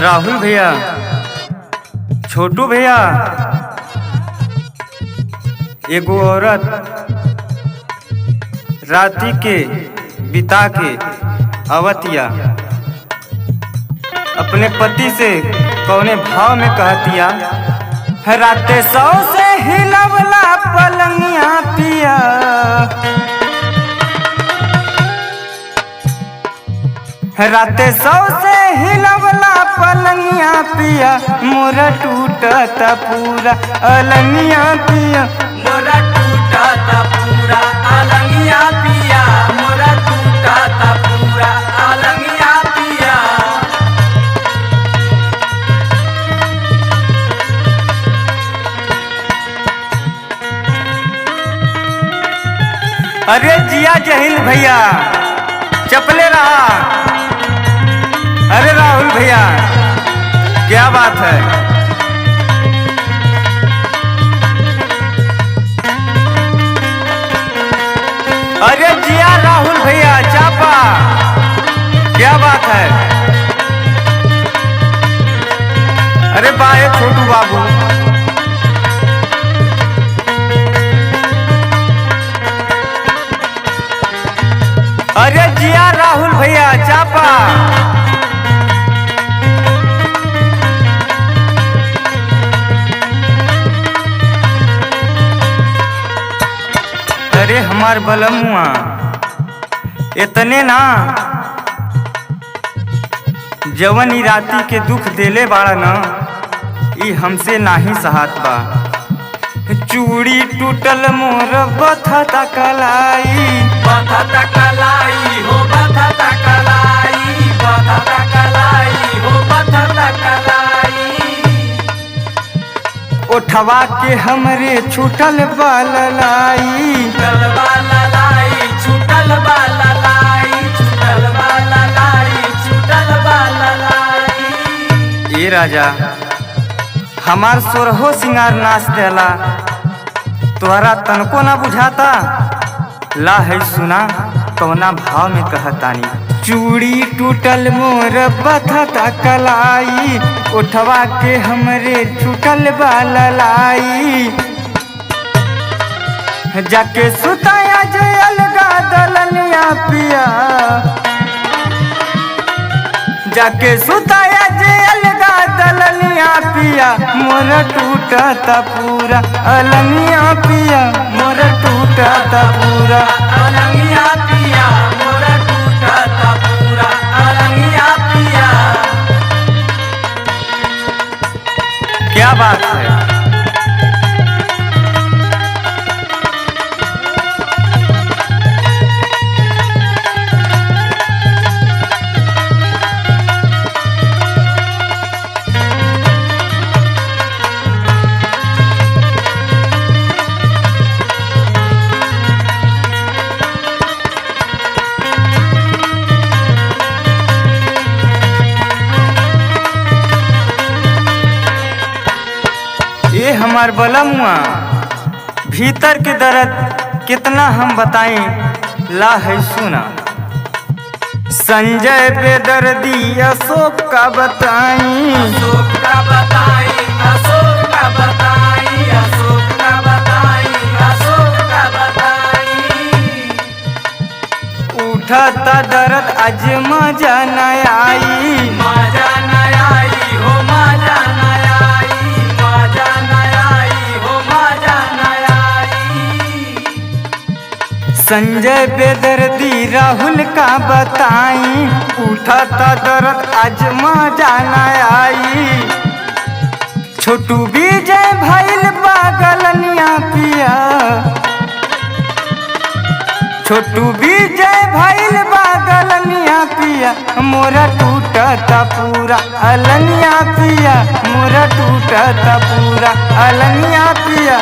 राहुल भैया, छोटू भैया, एगो औरत राती के बिता के अवतिया अपने पति से कौने भाव में कहतिया, राते सौ से हिलवला पलंगिया पिया, राते सौ से हिलवला पलंगिया पिया, मोरा टूटत पूरा अलंगिया पिया, मोरा टूटत पूरा अलंगिया पिया, मोरा टूटत पूरा अलंगिया पिया। अरे जिया जहिल भैया, चपले रहा। अरे राहुल भैया, क्या बात है। अरे जिया राहुल भैया, चापा, क्या बात है। अरे बाए छोटू बाबू, अरे जिया राहुल भैया, चापा। अरे हमार बलमुआ, इतने ना जवन ई राती के दुख देले बाड़ा न, ई हमसे नाही सहात बा। चूड़ी टूटल मोर बथता कलाई, बथता कलाई हो बथता कलाई, बथता कलाई हो बथता कलाई। ओठवा के हमरे छूटल बालाई, छूटल बाला लाई, छूटल बाला लाई, छूटल बाला लाई, छूटल बाला लाई। ए राजा, हमार सोरहो सिंगार नाच देला, तोहरा तनको ना बुझाता। ला है सुना कौना भाव में कहतानी। चूड़ी टूटल मोर बथता कलाई, उठवा के हमरे छूटल बालाई, जाके सुताया जे अलगा दलनिया पिया, जाके सुताया जे अलगा दलनिया पिया, मोर टूटता पूरा अलनिया पिया, मोर टूटता पूरा अलंगिया पिया, मोरा टूटत पूरा अलंगिया पिया। क्या बात है। ये हमार बलमुआ, भीतर के दर्द कितना हम बताएं। ला है सुना, संजय बेदर्दी अशोक का बताई, अशोक का बताई, अशोक का बताई, अशोक का बताई, अशोक का बताई। उठता दर्द आज मजा न आई, मजा न आई हो मजा न आई, मजा न आई हो मजा न आई। संजय बेदर्दी राहुल का बताई, उठता दर्द आज मजा न आई। छोटू विजय भइल पागलनिया पिया, छोटू विजय भइल पागलनिया पिया, मोरा टूटता पूरा अलनिया पिया, मोरा टूटता पूरा अलनिया पिया।